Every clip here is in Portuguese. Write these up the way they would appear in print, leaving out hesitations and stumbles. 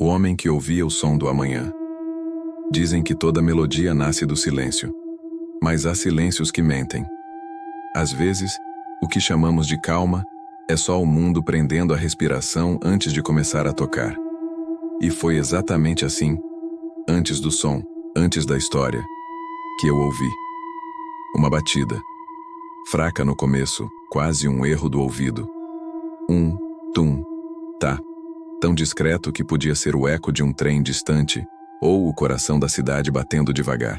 O homem que ouvia o som do amanhã. Dizem que toda melodia nasce do silêncio. Mas há silêncios que mentem. Às vezes, o que chamamos de calma é só o mundo prendendo a respiração antes de começar a tocar. E foi exatamente assim, antes do som, antes da história, que eu ouvi. Uma batida. Fraca no começo, quase um erro do ouvido. Tum, tá. Tão discreto que podia ser o eco de um trem distante ou o coração da cidade batendo devagar.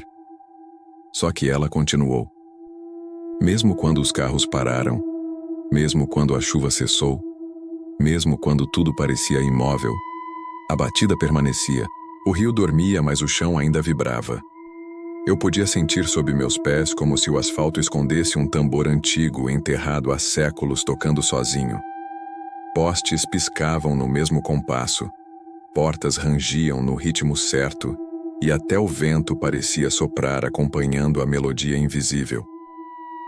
Só que ela continuou. Mesmo quando os carros pararam, mesmo quando a chuva cessou, mesmo quando tudo parecia imóvel, a batida permanecia. O rio dormia, mas o chão ainda vibrava. Eu podia sentir sob meus pés como se o asfalto escondesse um tambor antigo enterrado há séculos tocando sozinho. Postes piscavam no mesmo compasso, portas rangiam no ritmo certo e até o vento parecia soprar acompanhando a melodia invisível.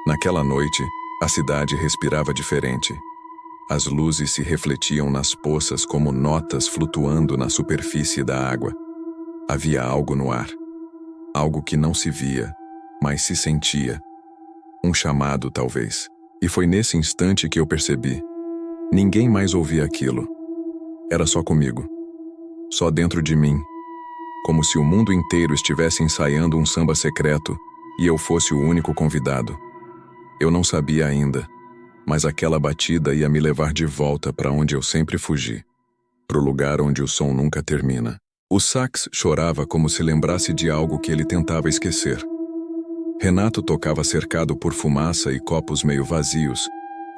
Naquela noite, a cidade respirava diferente. As luzes se refletiam nas poças como notas flutuando na superfície da água. Havia algo no ar. Algo que não se via, mas se sentia. Um chamado, talvez. E foi nesse instante que eu percebi. Ninguém mais ouvia aquilo. Era só comigo. Só dentro de mim. Como se o mundo inteiro estivesse ensaiando um samba secreto e eu fosse o único convidado. Eu não sabia ainda, mas aquela batida ia me levar de volta para onde eu sempre fugi. Pro lugar onde o som nunca termina. O sax chorava como se lembrasse de algo que ele tentava esquecer. Renato tocava cercado por fumaça e copos meio vazios,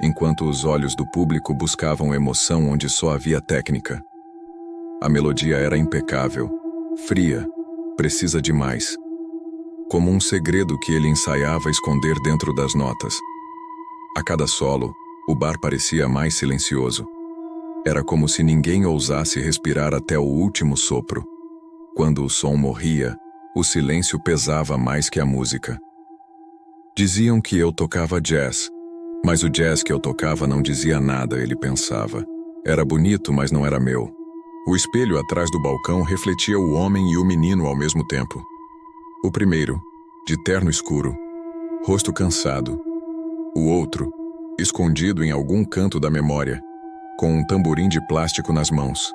enquanto os olhos do público buscavam emoção onde só havia técnica. A melodia era impecável, fria, precisa demais. Como um segredo que ele ensaiava esconder dentro das notas. A cada solo, o bar parecia mais silencioso. Era como se ninguém ousasse respirar até o último sopro. Quando o som morria, o silêncio pesava mais que a música. Diziam que eu tocava jazz, mas o jazz que eu tocava não dizia nada, ele pensava. Era bonito, mas não era meu. O espelho atrás do balcão refletia o homem e o menino ao mesmo tempo. O primeiro, de terno escuro, rosto cansado. O outro, escondido em algum canto da memória, com um tamborim de plástico nas mãos.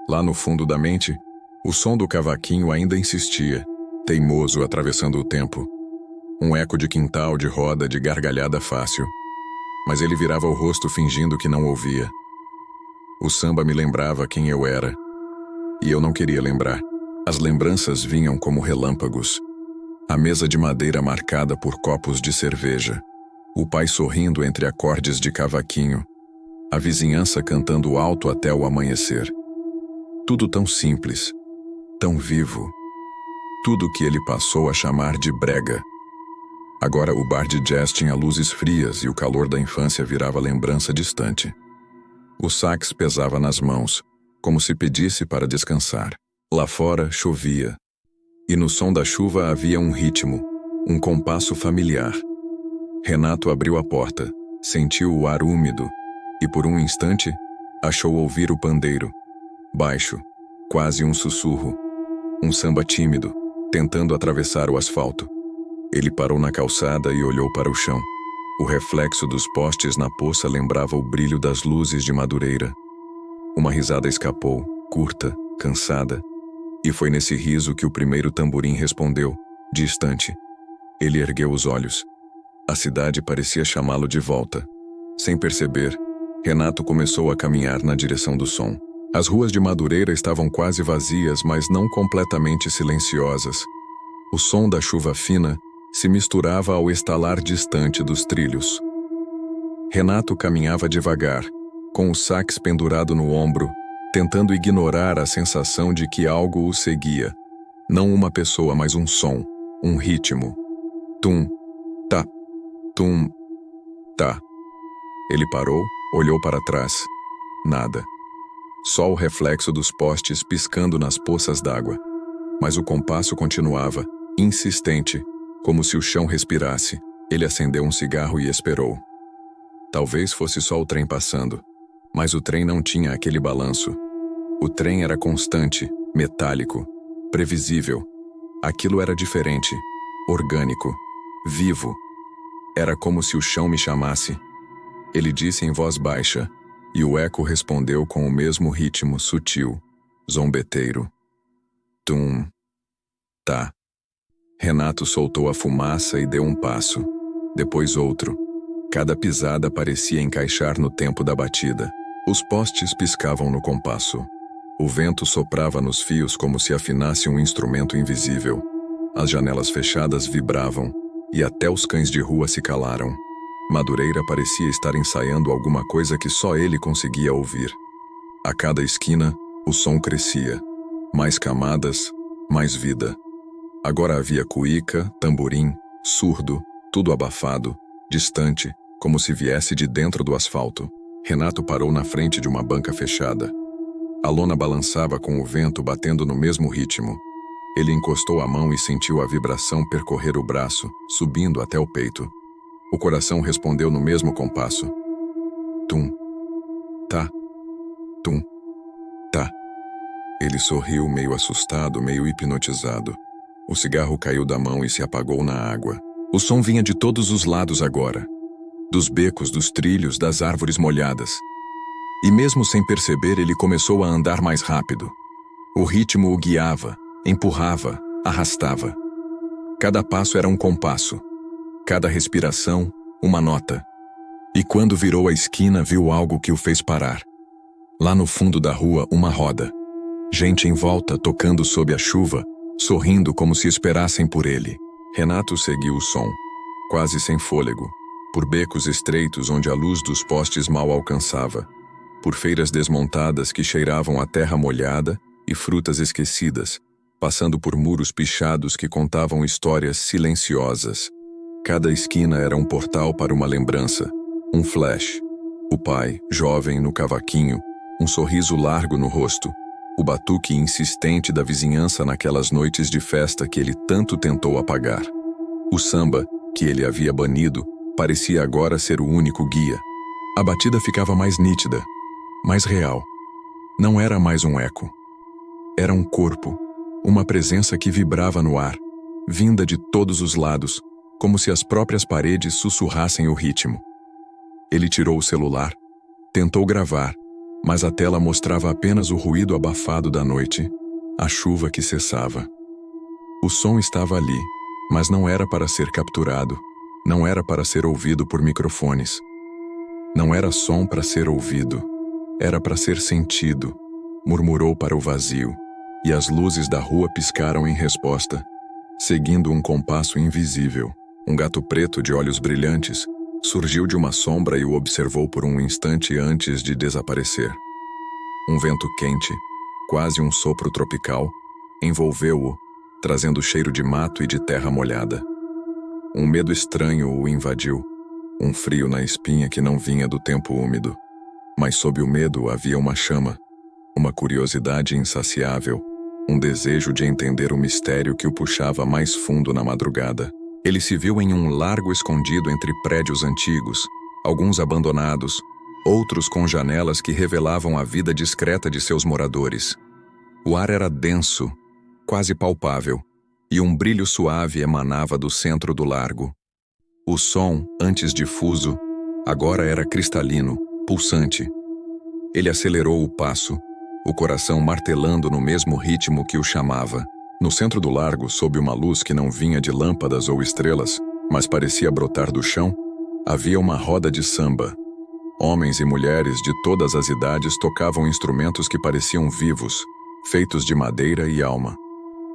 Lá no fundo da mente, o som do cavaquinho ainda insistia, teimoso atravessando o tempo. Um eco de quintal, de roda, de gargalhada fácil. Mas ele virava o rosto fingindo que não ouvia. O samba me lembrava quem eu era. E eu não queria lembrar. As lembranças vinham como relâmpagos. A mesa de madeira marcada por copos de cerveja. O pai sorrindo entre acordes de cavaquinho. A vizinhança cantando alto até o amanhecer. Tudo tão simples, tão vivo. Tudo que ele passou a chamar de brega. Agora o bar de jazz tinha luzes frias e o calor da infância virava lembrança distante. O sax pesava nas mãos, como se pedisse para descansar. Lá fora chovia. E no som da chuva havia um ritmo, um compasso familiar. Renato abriu a porta, sentiu o ar úmido, e por um instante, achou ouvir o pandeiro. Baixo, quase um sussurro. Um samba tímido, tentando atravessar o asfalto. Ele parou na calçada e olhou para o chão. O reflexo dos postes na poça lembrava o brilho das luzes de Madureira. Uma risada escapou, curta, cansada. E foi nesse riso que o primeiro tamborim respondeu, distante. Ele ergueu os olhos. A cidade parecia chamá-lo de volta. Sem perceber, Renato começou a caminhar na direção do som. As ruas de Madureira estavam quase vazias, mas não completamente silenciosas. O som da chuva fina se misturava ao estalar distante dos trilhos. Renato caminhava devagar, com o sax pendurado no ombro, tentando ignorar a sensação de que algo o seguia. Não uma pessoa, mas um som, um ritmo. Tum, tá, tum, tá. Ele parou, olhou para trás. Nada. Só o reflexo dos postes piscando nas poças d'água. Mas o compasso continuava, insistente, como se o chão respirasse. Ele acendeu um cigarro e esperou. Talvez fosse só o trem passando, mas o trem não tinha aquele balanço. O trem era constante, metálico, previsível. Aquilo era diferente, orgânico, vivo. Era como se o chão me chamasse. Ele disse em voz baixa, e o eco respondeu com o mesmo ritmo sutil, zombeteiro. Tum. Tá. Renato soltou a fumaça e deu um passo, depois outro. Cada pisada parecia encaixar no tempo da batida. Os postes piscavam no compasso. O vento soprava nos fios como se afinasse um instrumento invisível. As janelas fechadas vibravam, e até os cães de rua se calaram. Madureira parecia estar ensaiando alguma coisa que só ele conseguia ouvir. A cada esquina, o som crescia. Mais camadas, mais vida. Agora havia cuíca, tamborim, surdo, tudo abafado, distante, como se viesse de dentro do asfalto. Renato parou na frente de uma banca fechada. A lona balançava com o vento batendo no mesmo ritmo. Ele encostou a mão e sentiu a vibração percorrer o braço, subindo até o peito. O coração respondeu no mesmo compasso. Tum. Tá. Tum. Tá. Ele sorriu, meio assustado, meio hipnotizado. O cigarro caiu da mão e se apagou na água. O som vinha de todos os lados agora. Dos becos, dos trilhos, das árvores molhadas. E mesmo sem perceber, ele começou a andar mais rápido. O ritmo o guiava, empurrava, arrastava. Cada passo era um compasso. Cada respiração, uma nota. E quando virou a esquina, viu algo que o fez parar. Lá no fundo da rua, uma roda. Gente em volta, tocando sob a chuva, sorrindo como se esperassem por ele. Renato seguiu o som, quase sem fôlego, por becos estreitos onde a luz dos postes mal alcançava, por feiras desmontadas que cheiravam a terra molhada e frutas esquecidas, passando por muros pichados que contavam histórias silenciosas. Cada esquina era um portal para uma lembrança, um flash. O pai, jovem no cavaquinho, um sorriso largo no rosto, o batuque insistente da vizinhança naquelas noites de festa que ele tanto tentou apagar. O samba, que ele havia banido, parecia agora ser o único guia. A batida ficava mais nítida, mais real. Não era mais um eco. Era um corpo, uma presença que vibrava no ar, vinda de todos os lados, como se as próprias paredes sussurrassem o ritmo. Ele tirou o celular, tentou gravar, mas a tela mostrava apenas o ruído abafado da noite, a chuva que cessava. O som estava ali, mas não era para ser capturado, não era para ser ouvido por microfones. Não era som para ser ouvido, era para ser sentido, murmurou para o vazio, e as luzes da rua piscaram em resposta, seguindo um compasso invisível. Um gato preto de olhos brilhantes surgiu de uma sombra e o observou por um instante antes de desaparecer. Um vento quente, quase um sopro tropical, envolveu-o, trazendo cheiro de mato e de terra molhada. Um medo estranho o invadiu, um frio na espinha que não vinha do tempo úmido. Mas sob o medo havia uma chama, uma curiosidade insaciável, um desejo de entender o mistério que o puxava mais fundo na madrugada. Ele se viu em um largo escondido entre prédios antigos, alguns abandonados, outros com janelas que revelavam a vida discreta de seus moradores. O ar era denso, quase palpável, e um brilho suave emanava do centro do largo. O som, antes difuso, agora era cristalino, pulsante. Ele acelerou o passo, o coração martelando no mesmo ritmo que o chamava. No centro do largo, sob uma luz que não vinha de lâmpadas ou estrelas, mas parecia brotar do chão, havia uma roda de samba. Homens e mulheres de todas as idades tocavam instrumentos que pareciam vivos, feitos de madeira e alma.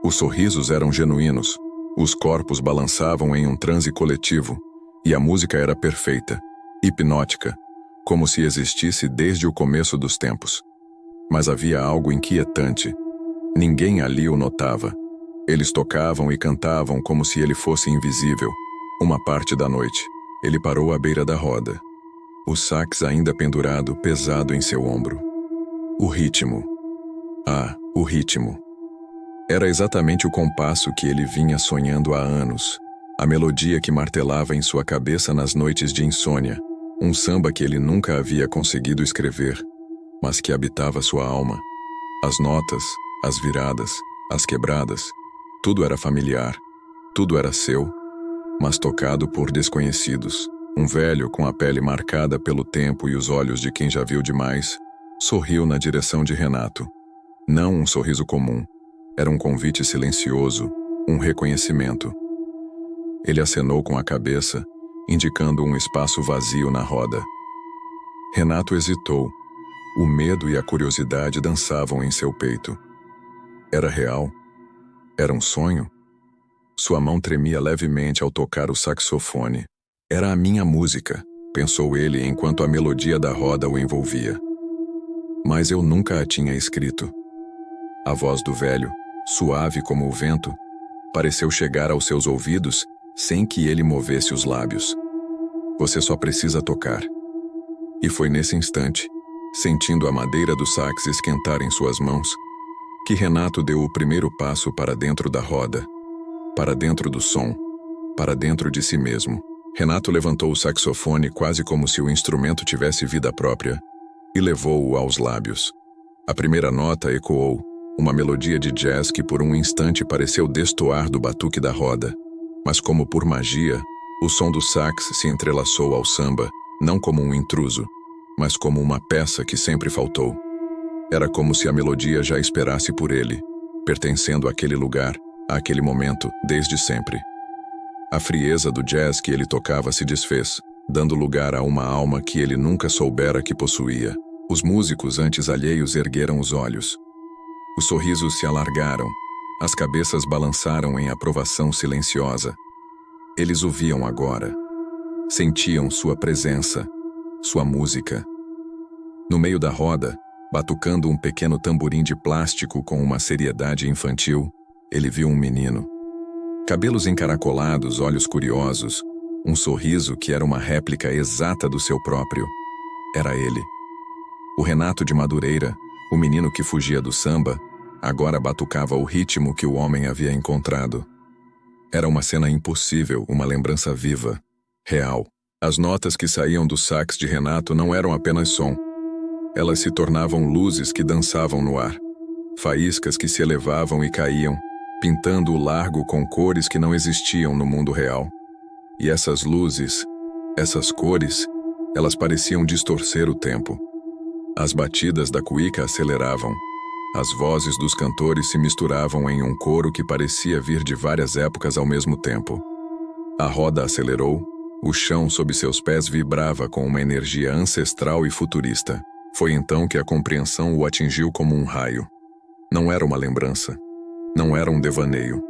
Os sorrisos eram genuínos, os corpos balançavam em um transe coletivo, e a música era perfeita, hipnótica, como se existisse desde o começo dos tempos. Mas havia algo inquietante. Ninguém ali o notava. Eles tocavam e cantavam como se ele fosse invisível. Uma parte da noite, ele parou à beira da roda. O sax ainda pendurado, pesado em seu ombro. O ritmo. Ah, o ritmo. Era exatamente o compasso que ele vinha sonhando há anos. A melodia que martelava em sua cabeça nas noites de insônia. Um samba que ele nunca havia conseguido escrever, mas que habitava sua alma. As notas, as viradas, as quebradas, tudo era familiar, tudo era seu, mas tocado por desconhecidos. Um velho com a pele marcada pelo tempo e os olhos de quem já viu demais, sorriu na direção de Renato. Não um sorriso comum, era um convite silencioso, um reconhecimento. Ele acenou com a cabeça, indicando um espaço vazio na roda. Renato hesitou. O medo e a curiosidade dançavam em seu peito. Era real? Era um sonho? Sua mão tremia levemente ao tocar o saxofone. Era a minha música, pensou ele enquanto a melodia da roda o envolvia. Mas eu nunca a tinha escrito. A voz do velho, suave como o vento, pareceu chegar aos seus ouvidos sem que ele movesse os lábios. Você só precisa tocar. E foi nesse instante, sentindo a madeira do sax esquentar em suas mãos, que Renato deu o primeiro passo para dentro da roda, para dentro do som, para dentro de si mesmo. Renato levantou o saxofone quase como se o instrumento tivesse vida própria e levou-o aos lábios. A primeira nota ecoou, uma melodia de jazz que por um instante pareceu destoar do batuque da roda, mas como por magia, o som do sax se entrelaçou ao samba, não como um intruso, mas como uma peça que sempre faltou. Era como se a melodia já esperasse por ele, pertencendo àquele lugar, àquele momento, desde sempre. A frieza do jazz que ele tocava se desfez, dando lugar a uma alma que ele nunca soubera que possuía. Os músicos antes alheios ergueram os olhos. Os sorrisos se alargaram, as cabeças balançaram em aprovação silenciosa. Eles o viam agora. Sentiam sua presença, sua música. No meio da roda, batucando um pequeno tamborim de plástico com uma seriedade infantil, ele viu um menino. Cabelos encaracolados, olhos curiosos, um sorriso que era uma réplica exata do seu próprio. Era ele. O Renato de Madureira, o menino que fugia do samba, agora batucava o ritmo que o homem havia encontrado. Era uma cena impossível, uma lembrança viva, real. As notas que saíam do sax de Renato não eram apenas som. Elas se tornavam luzes que dançavam no ar, faíscas que se elevavam e caíam, pintando o largo com cores que não existiam no mundo real. E essas luzes, essas cores, elas pareciam distorcer o tempo. As batidas da cuíca aceleravam. As vozes dos cantores se misturavam em um coro que parecia vir de várias épocas ao mesmo tempo. A roda acelerou, o chão sob seus pés vibrava com uma energia ancestral e futurista. Foi então que a compreensão o atingiu como um raio. Não era uma lembrança. Não era um devaneio.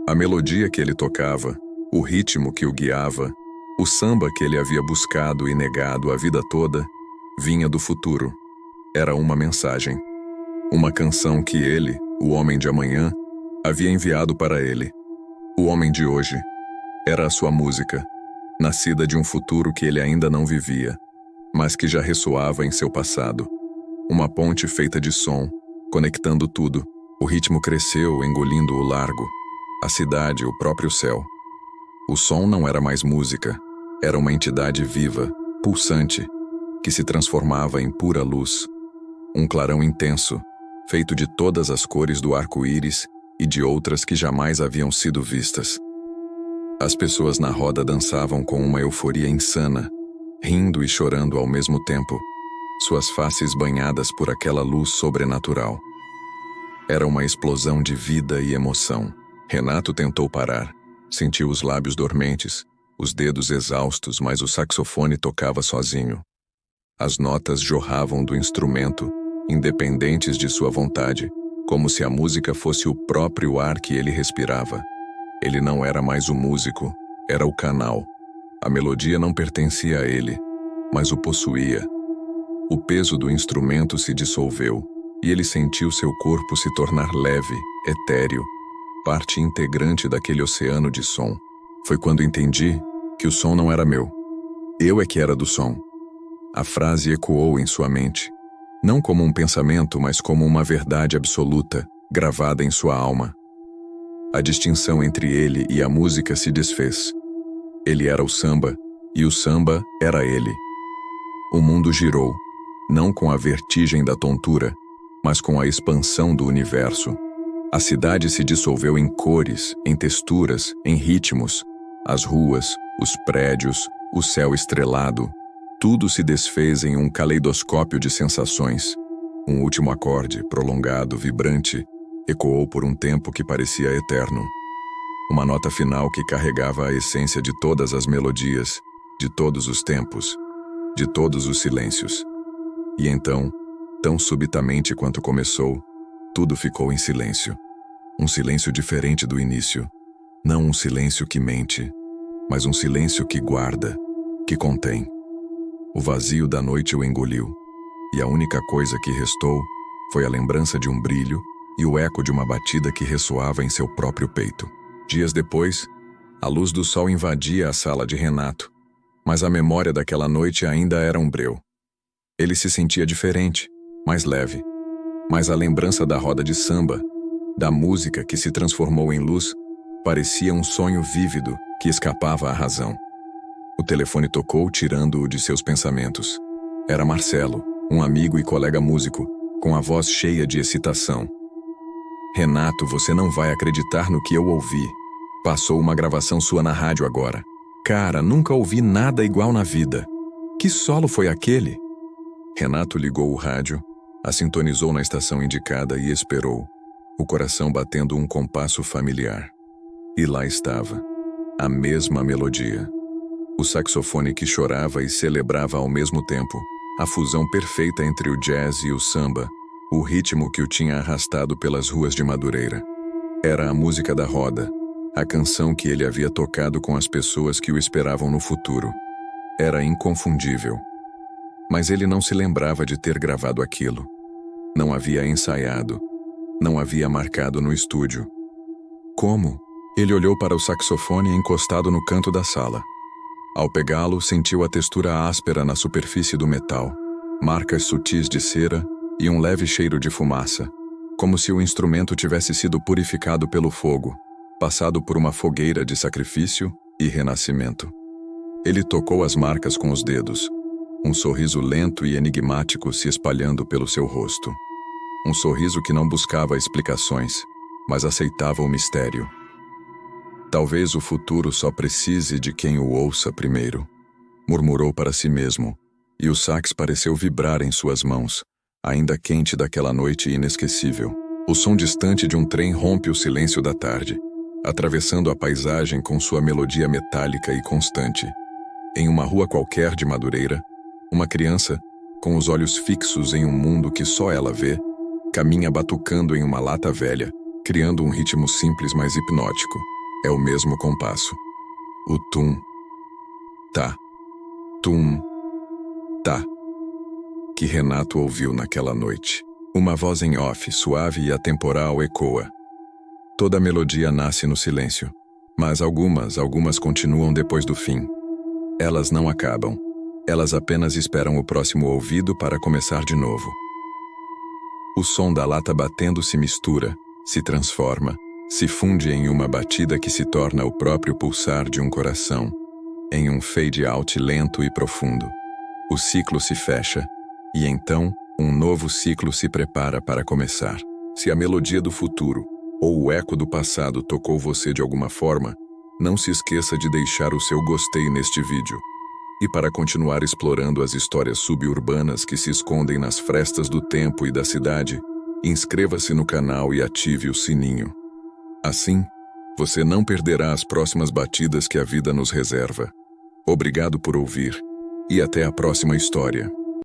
A melodia que ele tocava, o ritmo que o guiava, o samba que ele havia buscado e negado a vida toda, vinha do futuro. Era uma mensagem. Uma canção que ele, o homem de amanhã, havia enviado para ele. O homem de hoje era a sua música, nascida de um futuro que ele ainda não vivia, mas que já ressoava em seu passado. Uma ponte feita de som, conectando tudo. O ritmo cresceu, engolindo o largo, a cidade, o próprio céu. O som não era mais música, era uma entidade viva, pulsante, que se transformava em pura luz. Um clarão intenso, feito de todas as cores do arco-íris e de outras que jamais haviam sido vistas. As pessoas na roda dançavam com uma euforia insana, rindo e chorando ao mesmo tempo, suas faces banhadas por aquela luz sobrenatural. Era uma explosão de vida e emoção. Renato tentou parar, sentiu os lábios dormentes, os dedos exaustos, mas o saxofone tocava sozinho. As notas jorravam do instrumento, independentes de sua vontade, como se a música fosse o próprio ar que ele respirava. Ele não era mais o músico, era o canal. A melodia não pertencia a ele, mas o possuía. O peso do instrumento se dissolveu, e ele sentiu seu corpo se tornar leve, etéreo, parte integrante daquele oceano de som. Foi quando entendi que o som não era meu. Eu é que era do som. A frase ecoou em sua mente, não como um pensamento, mas como uma verdade absoluta, gravada em sua alma. A distinção entre ele e a música se desfez. Ele era o samba, e o samba era ele. O mundo girou, não com a vertigem da tontura, mas com a expansão do universo. A cidade se dissolveu em cores, em texturas, em ritmos. As ruas, os prédios, o céu estrelado, tudo se desfez em um caleidoscópio de sensações. Um último acorde, prolongado, vibrante, ecoou por um tempo que parecia eterno. Uma nota final que carregava a essência de todas as melodias, de todos os tempos, de todos os silêncios. E então, tão subitamente quanto começou, tudo ficou em silêncio. Um silêncio diferente do início. Não um silêncio que mente, mas um silêncio que guarda, que contém. O vazio da noite o engoliu, e a única coisa que restou foi a lembrança de um brilho e o eco de uma batida que ressoava em seu próprio peito. Dias depois, a luz do sol invadia a sala de Renato, mas a memória daquela noite ainda era um breu. Ele se sentia diferente, mais leve, mas a lembrança da roda de samba, da música que se transformou em luz, parecia um sonho vívido que escapava à razão. O telefone tocou, tirando-o de seus pensamentos. Era Marcelo, um amigo e colega músico, com a voz cheia de excitação. "Renato, você não vai acreditar no que eu ouvi. Passou uma gravação sua na rádio agora. Cara, nunca ouvi nada igual na vida. Que solo foi aquele?" Renato ligou o rádio, a sintonizou na estação indicada e esperou, o coração batendo um compasso familiar. E lá estava, a mesma melodia. O saxofone que chorava e celebrava ao mesmo tempo, a fusão perfeita entre o jazz e o samba, o ritmo que o tinha arrastado pelas ruas de Madureira. Era a música da roda, a canção que ele havia tocado com as pessoas que o esperavam no futuro. Era inconfundível. Mas ele não se lembrava de ter gravado aquilo. Não havia ensaiado. Não havia marcado no estúdio. Como? Ele olhou para o saxofone encostado no canto da sala. Ao pegá-lo, sentiu a textura áspera na superfície do metal, marcas sutis de cera e um leve cheiro de fumaça, como se o instrumento tivesse sido purificado pelo fogo, passado por uma fogueira de sacrifício e renascimento. Ele tocou as marcas com os dedos, um sorriso lento e enigmático se espalhando pelo seu rosto. Um sorriso que não buscava explicações, mas aceitava o mistério. Talvez o futuro só precise de quem o ouça primeiro, murmurou para si mesmo, e o sax pareceu vibrar em suas mãos, ainda quente daquela noite inesquecível. O som distante de um trem rompe o silêncio da tarde, atravessando a paisagem com sua melodia metálica e constante. Em uma rua qualquer de Madureira, uma criança, com os olhos fixos em um mundo que só ela vê, caminha batucando em uma lata velha, criando um ritmo simples mas hipnótico. É o mesmo compasso. O tum, tá, tum, tá, que Renato ouviu naquela noite. Uma voz em off, suave e atemporal, ecoa. Toda melodia nasce no silêncio, mas algumas continuam depois do fim. Elas não acabam. Elas apenas esperam o próximo ouvido para começar de novo. O som da lata batendo se mistura, se transforma, se funde em uma batida que se torna o próprio pulsar de um coração, em um fade-out lento e profundo. O ciclo se fecha, e então um novo ciclo se prepara para começar. Se a melodia do futuro ou o eco do passado tocou você de alguma forma, não se esqueça de deixar o seu gostei neste vídeo. E para continuar explorando as histórias suburbanas que se escondem nas frestas do tempo e da cidade, inscreva-se no canal e ative o sininho. Assim, você não perderá as próximas batidas que a vida nos reserva. Obrigado por ouvir, e até a próxima história.